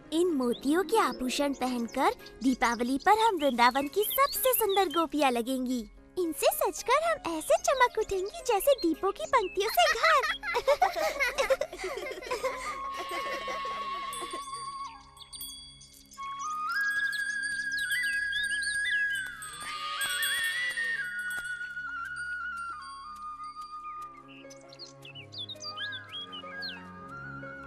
इन मोतियों के आभूषण पहनकर दीपावली पर हम वृंदावन की सबसे सुंदर गोपियाँ लगेंगी। इनसे सजकर हम ऐसे चमक उठेंगी जैसे दीपों की पंक्तियों से घर।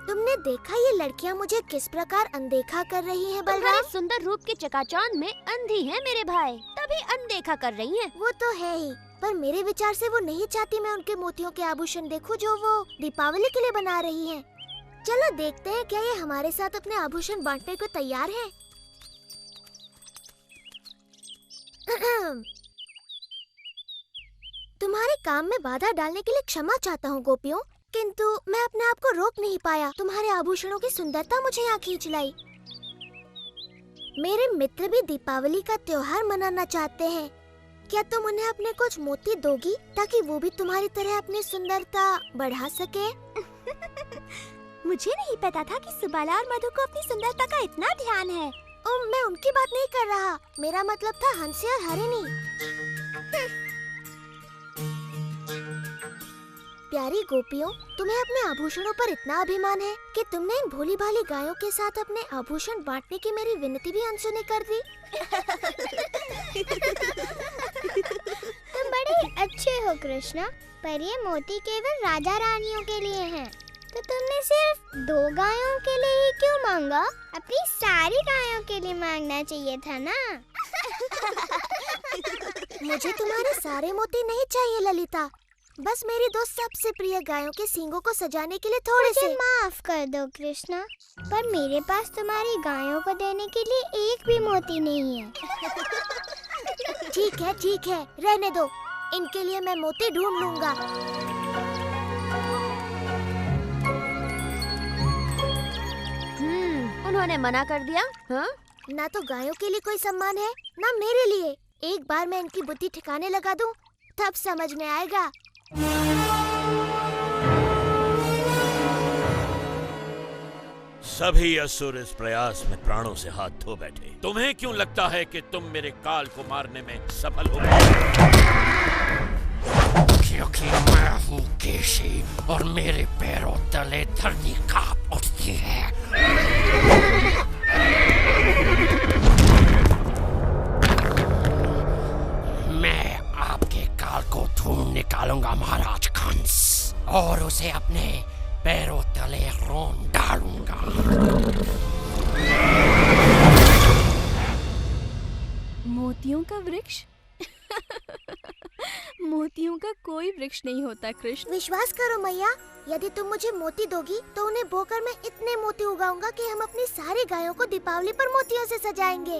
तुमने देखा ये लड़कियाँ मुझे किस प्रकार अनदेखा कर रही हैं बलराम? तुम्हारे सुंदर रूप के चकाचौंध में अंधी हैं मेरे भाई, तभी अनदेखा कर रही हैं। वो तो है ही, पर मेरे विचार से वो नहीं चाहती मैं उनके मोतियों के आभूषण देखूं जो वो दीपावली के लिए बना रही हैं। चलो देखते हैं क्या ये हमारे साथ अपने आभूषण बांटने को तैयार हैं। तुम्हारे काम में बाधा डालने के लिए क्षमा चाहता हूँ गोपियों, किंतु मैं अपने आप को रोक नहीं पाया। तुम्हारे आभूषणों की सुंदरता मुझे यहाँ खींच लाई। मेरे मित्र भी दीपावली का त्योहार मनाना चाहते हैं। क्या तुम उन्हें अपने कुछ मोती दोगी ताकि वो भी तुम्हारी तरह अपनी सुंदरता बढ़ा सके? मुझे नहीं पता था कि सुबाला और मधु को अपनी सुंदरता का इतना ध्यान है। मैं उनकी बात नहीं कर रहा, मेरा मतलब था हंसी और हरिणी। प्यारी गोपियों, तुम्हें अपने आभूषणों पर इतना अभिमान है कि तुमने इन भोली भाली गायों के साथ अपने आभूषण बांटने की मेरी विनती भी अनसुनी कर दी। तुम बड़े अच्छे हो कृष्णा, पर ये मोती केवल राजा रानियों के लिए हैं। तो तुमने सिर्फ 2 गायों के लिए ही क्यों मांगा? अपनी सारी गायों के लिए मांगना चाहिए था ना। मुझे तुम्हारे सारे मोती नहीं चाहिए ललिता, बस मेरी 2 सबसे प्रिय गायों के सींगों को सजाने के लिए थोड़े से। माफ कर दो कृष्णा, पर मेरे पास तुम्हारी गायों को देने के लिए एक भी मोती नहीं है। ठीक है, रहने दो, इनके लिए मैं मोती ढूंढ लूंगा। उन्होंने मना कर दिया। हाँ? ना तो गायों के लिए कोई सम्मान है, ना मेरे लिए। एक बार मैं इनकी बुद्धि ठिकाने लगा दूं, तब समझ में आएगा। सभी असुर इस प्रयास में प्राणों से हाथ धो बैठे। तुम्हें क्यों लगता है कि तुम मेरे काल को मारने में सफल हो गए? क्योंकि मैं हूँ केशी और मेरे पैरों तले धरती कांप उठती है। मैं आपके काल को ढूंढ निकालूंगा महाराज कंस, और उसे अपने पैरों तले रोन डालूंगा। मोतियों का वृक्ष? मोतियों का कोई वृक्ष नहीं होता कृष्ण। विश्वास करो मैया, यदि तुम मुझे मोती दोगी तो उन्हें बोकर मैं इतने मोती उगाऊंगा कि हम अपनी सारी गायों को दीपावली पर मोतियों से सजाएंगे।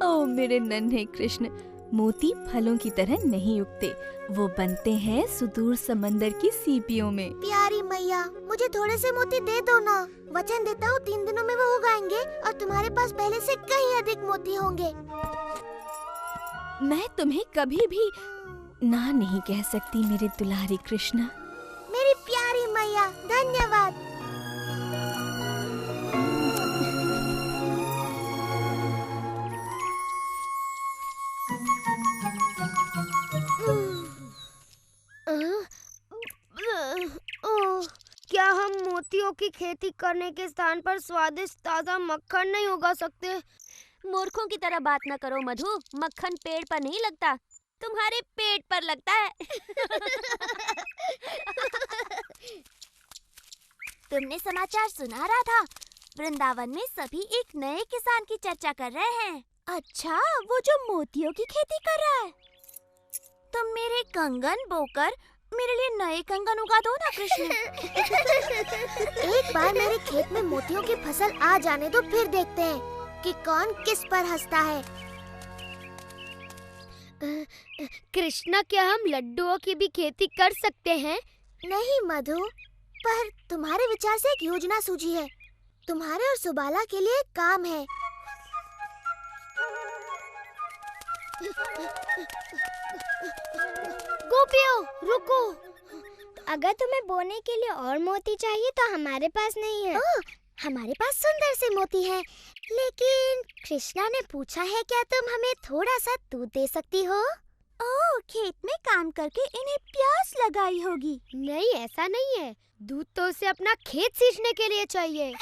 ओ मेरे नन्हे कृष्ण, मोती फलों की तरह नहीं उगते, वो बनते हैं सुदूर समंदर की सीपियों में। प्यारी मैया, मुझे थोड़े से मोती दे दो ना। वचन देता हूँ 3 दिनों में वो उगाएंगे और तुम्हारे पास पहले से कहीं अधिक मोती होंगे। मैं तुम्हें कभी भी ना नहीं कह सकती मेरे दुलारी कृष्णा। मेरी प्यारी मैया, धन्यवाद। क्या हम मोतियों की खेती करने के स्थान पर स्वादिष्ट ताजा मक्खन नहीं उगा सकते? मूर्खों की तरह बात न करो मधु, मक्खन पेड़ पर नहीं लगता, तुम्हारे पेट पर लगता है। तुमने समाचार सुना रहा था, वृंदावन में सभी एक नए किसान की चर्चा कर रहे हैं। अच्छा, वो जो मोतियों की खेती कर रहा है। तुम मेरे कंगन बोकर मेरे लिए नए कंगन उगा दो ना कृष्ण। एक बार मेरे खेत में मोतियों की फसल आ जाने दो, फिर देखते हैं कि कौन किस पर हंसता है। कृष्णा, क्या हम लड्डुओं की भी खेती कर सकते हैं? नहीं मधु, पर तुम्हारे विचार से एक योजना सूझी है। तुम्हारे और सुबाला के लिए एक काम है। गोपियों रुको, अगर तुम्हें बोने के लिए और मोती चाहिए तो हमारे पास नहीं है। हमारे पास सुंदर से मोती हैं, लेकिन कृष्णा ने पूछा है क्या तुम हमें थोड़ा सा दूध दे सकती हो? ओह, खेत में काम करके इन्हें प्यास लगाई होगी। नहीं, ऐसा नहीं है। दूध तो उसे अपना खेत सींचने के लिए चाहिए।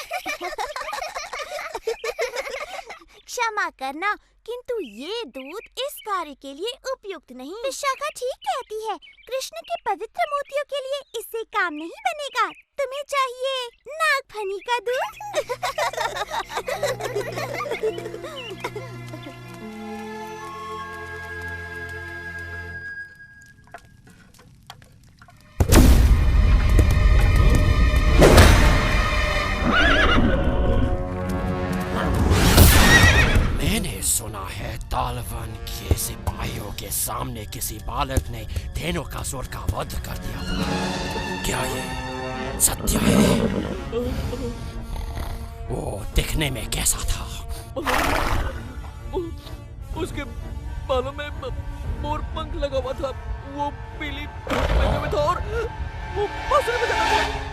क्षमा करना, किंतु ये दूध इस कार्य के लिए उपयुक्त नहीं। विशाखा ठीक कहती है, कृष्ण के पवित्र मोतियों के लिए इससे काम नहीं बनेगा। तुम्हें चाहिए नागफनी का दूध। मैंने सुना है तालवन के सिपाहियों के सामने किसी बालक ने धेनुकासुर का वध कर दिया। क्या ये सत्य है? वो दिखने में कैसा था? उसके बालों में मोर पंख लगा हुआ था, वो पीली पहने में था और वो बांसुरी बजाता था।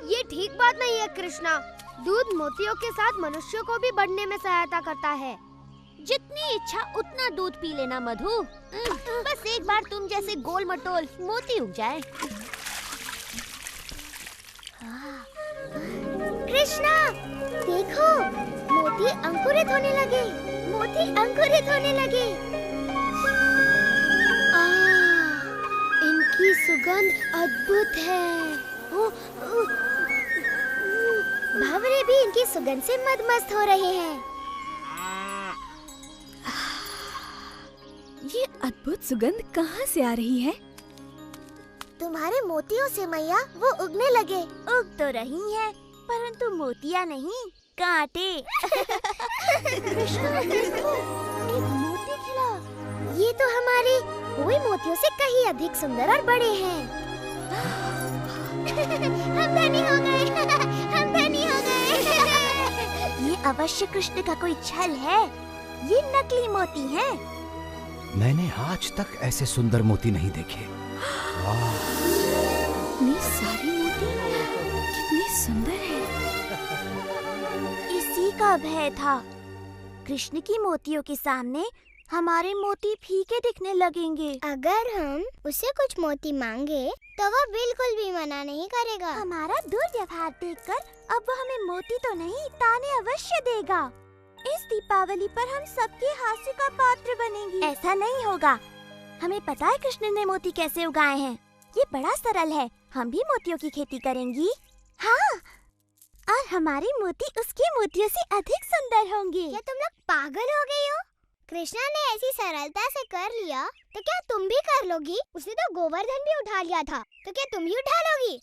ये ठीक बात नहीं है कृष्णा। दूध मोतियों के साथ मनुष्यों को भी बढ़ने में सहायता करता है। जितनी इच्छा उतना दूध पी लेना मधु। बस एक बार तुम जैसे गोल मटोल मोती उग जाए। कृष्णा देखो, मोती अंकुरित होने लगे। मोती अंकुरित होने लगे। इनकी सुगंध अद्भुत है। भंवरे भी इनकी सुगंध से मदमस्त हो रहे हैं। ये अद्भुत सुगंध कहाँ से आ रही है? तुम्हारे मोतियों से मैया वो उगने लगे। उग तो रही हैं, परंतु मोतियाँ नहीं, कांटे। कृष्णा देखो, एक मोती खिला। ये तो हमारे हुए मोतियों से कहीं अधिक सुंदर और बड़े हैं। हम धनी हो गए। हम धनी हो गए। ये अवश्य कृष्ण का कोई छल है। ये नकली मोती हैं। मैंने आज तक ऐसे सुंदर मोती नहीं देखे। इतनी सारी मोती, कितनी सुंदर है। इसी का भय था। कृष्ण की मोतियों के सामने हमारे मोती फीके दिखने लगेंगे। अगर हम उसे कुछ मोती मांगे तो वो बिल्कुल भी मना नहीं करेगा। हमारा दुर्व्यवहार देखकर अब वो हमें मोती तो नहीं, ताने अवश्य देगा। इस दीपावली पर हम सबके हास्य का पात्र बनेंगे। ऐसा नहीं होगा। हमें पता है कृष्ण ने मोती कैसे उगाए हैं। ये बड़ा सरल है। हम भी मोतियों की खेती करेंगी। हाँ, और हमारे मोती उसके मोतियों से अधिक सुंदर होंगे। क्या तुम लोग पागल हो गई हो? कृष्णा ने ऐसी सरलता से कर लिया तो क्या तुम भी कर लोगी? उसने तो गोवर्धन भी उठा लिया था, तो क्या तुम भी उठा लोगी?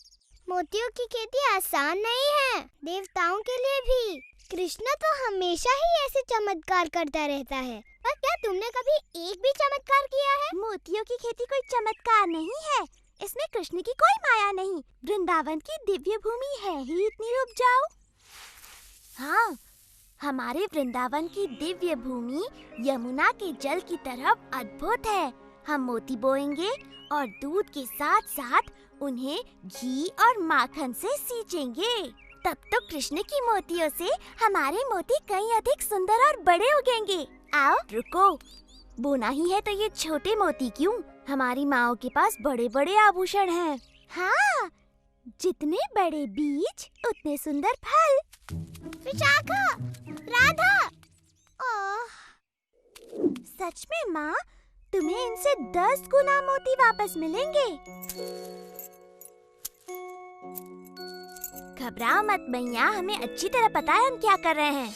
मोतियों की खेती आसान नहीं है, देवताओं के लिए भी। कृष्णा तो हमेशा ही ऐसे चमत्कार करता रहता है। और क्या तुमने कभी एक भी चमत्कार किया है? मोतियों की खेती कोई चमत्कार नहीं है। इसमें कृष्ण की कोई माया नहीं। वृंदावन की दिव्य भूमि है ही इतनी उपजाऊ। हाँ, हमारे वृंदावन की दिव्य भूमि यमुना के जल की तरफ अद्भुत है। हम मोती बोएंगे और दूध के साथ साथ उन्हें घी और माखन से सींचेंगे। तब तो कृष्ण की मोतियों से हमारे मोती कहीं अधिक सुंदर और बड़े उगेंगे। आओ, रुको। बोना ही है तो ये छोटे मोती क्यों? हमारी माओ के पास बड़े बड़े आभूषण हैं। हाँ, जितने बड़े बीज उतने सुंदर फल। विशाखा, राधा। सच में माँ, तुम्हें इनसे 10 गुना मोती वापस मिलेंगे। घबराओ मत मैया, हमें अच्छी तरह पता है हम क्या कर रहे हैं।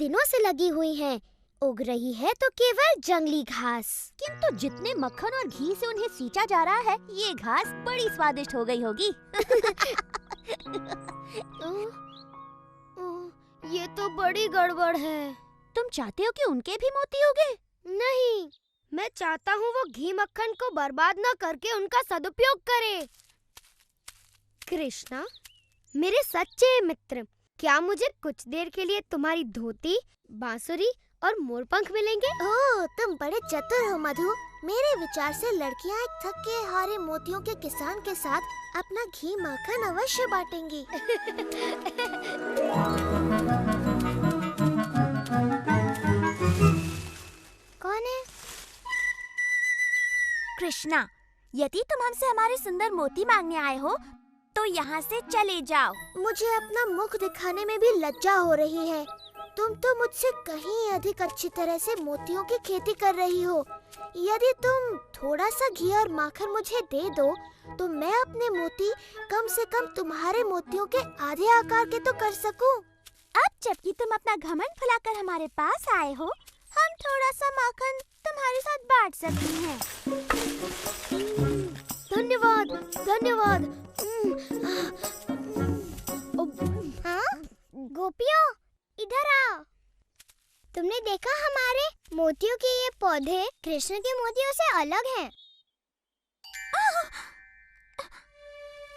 दिनों से लगी हुई हैं। उग रही है तो केवल जंगली घास। किंतु जितने मक्खन और घी से उन्हें सींचा जा रहा है, ये घास बड़ी स्वादिष्ट हो गई होगी। ये तो बड़ी गड़बड़ है। तुम चाहते हो कि उनके भी मोती उगे? नहीं, मैं चाहता हूँ वो घी मक्खन को बर्बाद न करके उनका सदुपयोग करे। कृष्णा, मेरे सच्चे मित्र, क्या मुझे कुछ देर के लिए तुम्हारी धोती, बांसुरी और मोरपंख मिलेंगे? ओह, तुम बड़े चतुर हो मधु। मेरे विचार से लड़कियां एक थके हारे मोतियों के किसान के साथ अपना घी माखन अवश्य बांटेंगी। कौन है? कृष्णा, यदि तुम हमसे हमारे सुंदर मोती मांगने आए हो तो यहाँ से चले जाओ। मुझे अपना मुख दिखाने में भी लज्जा हो रही है। तुम तो मुझसे कहीं अधिक अच्छी तरह से मोतियों की खेती कर रही हो। यदि तुम थोड़ा सा घी और माखन मुझे दे दो तो मैं अपने मोती कम से कम तुम्हारे मोतियों के आधे आकार के तो कर सकूं। अब जबकि तुम अपना घमंड फैलाकर हमारे पास आए हो, हम थोड़ा सा माखन तुम्हारे साथ बांट सकते हैं। धन्यवाद, धन्यवाद। हाँ? गोपियों, इधर आओ। तुमने देखा हमारे मोतियों के ये पौधे कृष्ण के मोतियों से अलग हैं।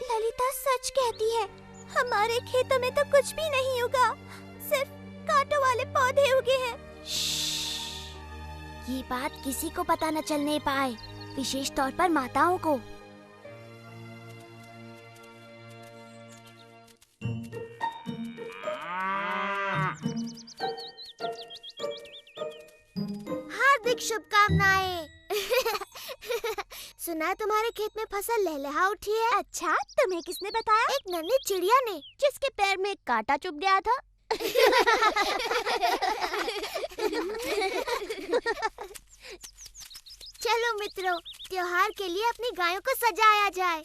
ललिता सच कहती है, हमारे खेतों में तो कुछ भी नहीं उगा, सिर्फ कांटों वाले पौधे उगे हैं। ये बात किसी को पता न चलने पाए, विशेष तौर पर माताओं को। हार्दिक शुभकामनाएं। सुना तुम्हारे खेत में फसल लहलहा उठी है। अच्छा, तुम्हें किसने बताया? एक नन्ही चिड़िया ने, जिसके पैर में कांटा चुभ गया था। चलो मित्रों, त्योहार के लिए अपनी गायों को सजाया जाए।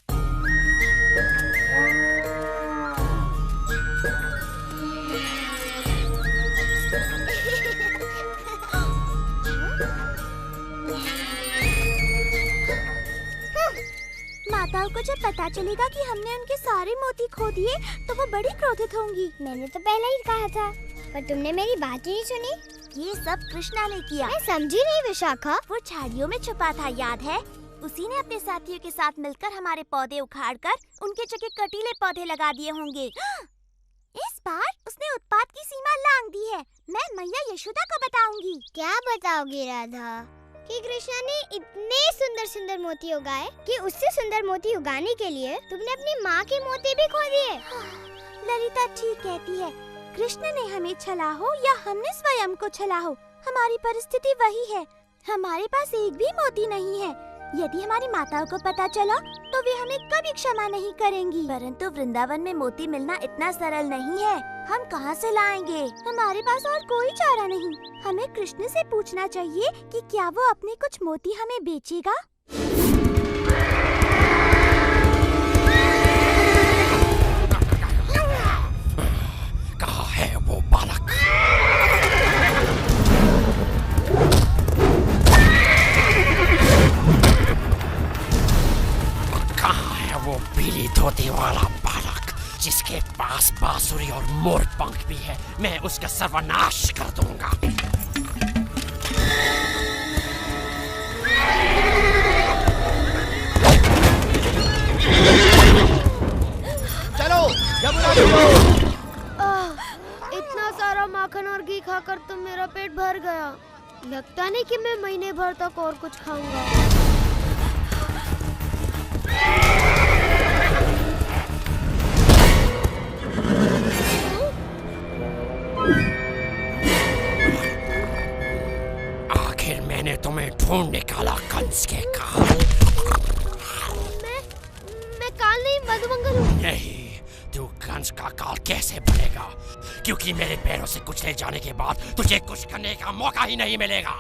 माताओं को जब पता चलेगा कि हमने उनके सारे मोती खो दिए तो वो बड़ी क्रोधित होंगी। मैंने तो पहले ही कहा था, पर तुमने मेरी बात ही नहीं सुनी। ये सब कृष्णा ने किया। मैं समझी नहीं विशाखा। वो झाड़ियों में छुपा था, याद है? उसी ने अपने साथियों के साथ मिलकर हमारे पौधे उखाड़कर उनके जगह कटीले पौधे लगा दिए होंगे। इस बार उसने उत्पात की सीमा लांघ दी है। मैं मैया यशोदा को बताऊंगी। क्या बताओगी राधा? कि कृष्णा ने इतने सुंदर सुंदर मोती उगाए कि उससे सुंदर मोती उगाने के लिए तुमने अपनी माँ के मोती भी खो दिए। ललिता ठीक कहती है। कृष्ण ने हमें छला हो या हमने स्वयं को छला हो, हमारी परिस्थिति वही है। हमारे पास एक भी मोती नहीं है। यदि हमारी माताओं को पता चला तो वे हमें कभी क्षमा नहीं करेंगी। परंतु वृंदावन में मोती मिलना इतना सरल नहीं है। हम कहाँ से लाएंगे? हमारे पास और कोई चारा नहीं। हमें कृष्ण से पूछना चाहिए कि क्या वो अपने कुछ मोती हमें बेचेगा। कहाँ है वो बालक? कहाँ है वो पीली धोती वाला बालक जिसके पास बांसुरी और मोर पंख भी है? मैं उसका सर्वनाश कर दूंगा। चलो, यमुना चलो। इतना सारा माखन और घी खाकर तो मेरा पेट भर गया। लगता नहीं कि मैं महीने भर तक और कुछ खाऊंगा। आखिर मैंने तुम्हें ढूंढ निकाला कंस के काल। मैं काल नहीं, मधुमंगल हूँ। नहीं, तू कंस का काल कैसे बनेगा? क्योंकि मेरे पैरों से कुचले जाने के बाद तुझे कुछ करने का मौका ही नहीं मिलेगा।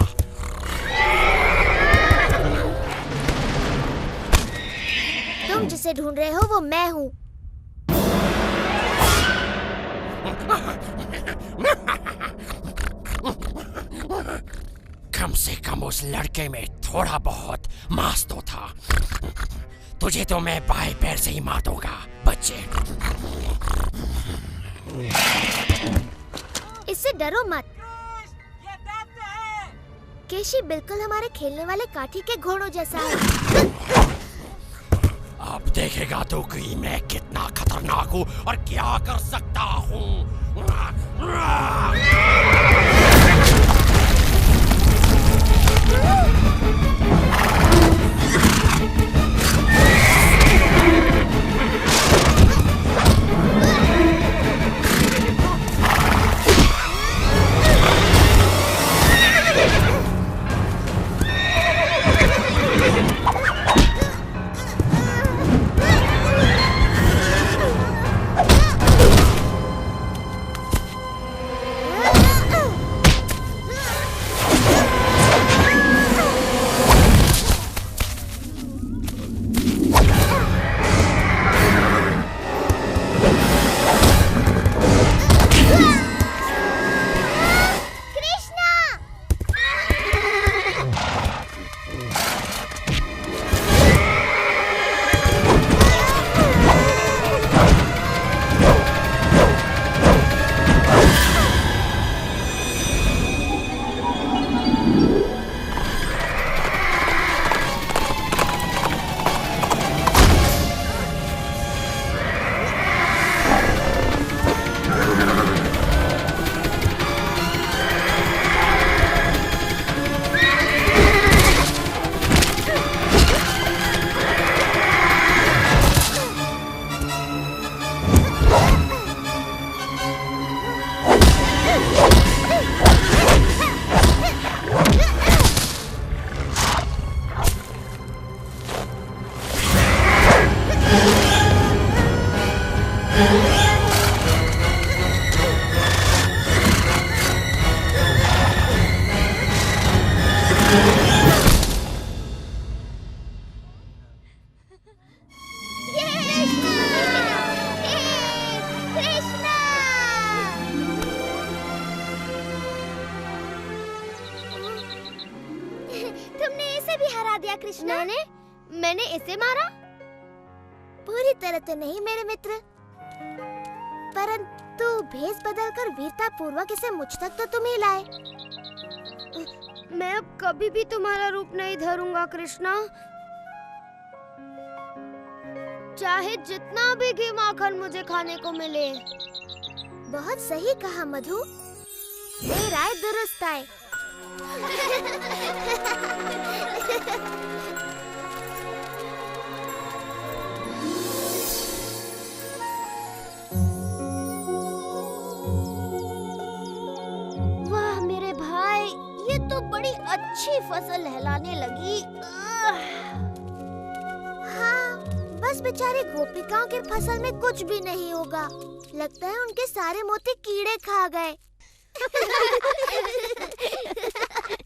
तुम जिसे ढूंढ रहे हो वो मैं हूँ। उस लड़के में थोड़ा बहुत मांस तो था। तुझे तो मैं बाएं पैर से ही मार दूंगा बच्चे। इससे डरो मत। केशी बिल्कुल हमारे खेलने वाले काठी के घोड़ों जैसा है। अब देखेगा तो कि मैं कितना खतरनाक हूँ और क्या कर सकता हूँ। कृष्णा। मैंने इसे मारा? पूरी तरह तो नहीं मेरे मित्र, परंतु भेष बदलकर वीरता पूर्वक इसे मुझ तक तो तुम ही लाए। मैं अब कभी भी तुम्हारा रूप नहीं धरूंगा कृष्णा, चाहे जितना भी घी माखन मुझे खाने को मिले। बहुत सही कहा मधु, ये राय दुरुस्त है। वाह मेरे भाई, ये तो बड़ी अच्छी फसल लहलाने लगी। हाँ, बस बेचारी गोपिकाओं के फसल में कुछ भी नहीं होगा। लगता है उनके सारे मोती कीड़े खा गए।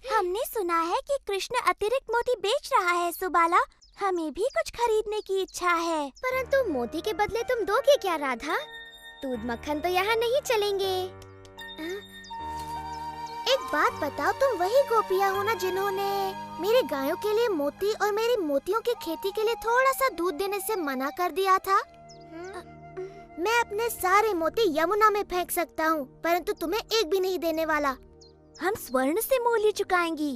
हमने सुना है कि कृष्ण अतिरिक्त मोती बेच रहा है सुबाला, हमें भी कुछ खरीदने की इच्छा है। परंतु मोती के बदले तुम दोगे क्या राधा? दूध मक्खन तो यहाँ नहीं चलेंगे। एक बात बताओ, तुम वही गोपियाँ हो ना जिन्होंने मेरे गायों के लिए मोती और मेरी मोतियों की खेती के लिए थोड़ा सा दूध देने से मना कर दिया था? मैं अपने सारे मोती यमुना में फेंक सकता हूँ, परंतु तुम्हें एक भी नहीं देने वाला। हम स्वर्ण से मूल्य चुकाएंगी।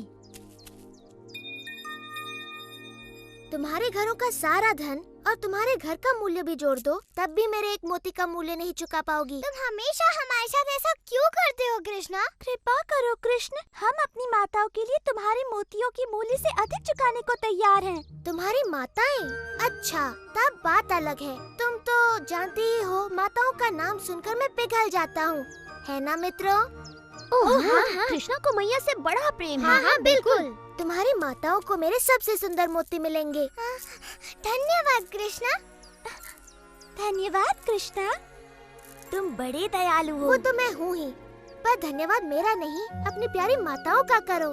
तुम्हारे घरों का सारा धन और तुम्हारे घर का मूल्य भी जोड़ दो, तब भी मेरे एक मोती का मूल्य नहीं चुका पाओगी। तुम हमेशा हमारे साथ ऐसा क्यों करते हो कृष्णा? कृपा करो कृष्ण, हम अपनी माताओं के लिए तुम्हारे मोतियों के मूल्य से अधिक चुकाने को तैयार हैं। तुम्हारी माताएं? अच्छा, तब बात अलग है। तुम तो जानती ही हो, माताओं का नाम सुनकर मैं पिघल जाता हूँ, है ना मित्रों? हाँ, कृष्णा को मैया से बड़ा प्रेम है। हाँ, बिल्कुल। तुम्हारी माताओं को मेरे सबसे सुंदर मोती मिलेंगे। धन्यवाद कृष्णा। धन्यवाद कृष्णा, तुम बड़े दयालु हो। वो तो मैं हूँ ही, पर धन्यवाद मेरा नहीं, अपनी प्यारी माताओं का करो।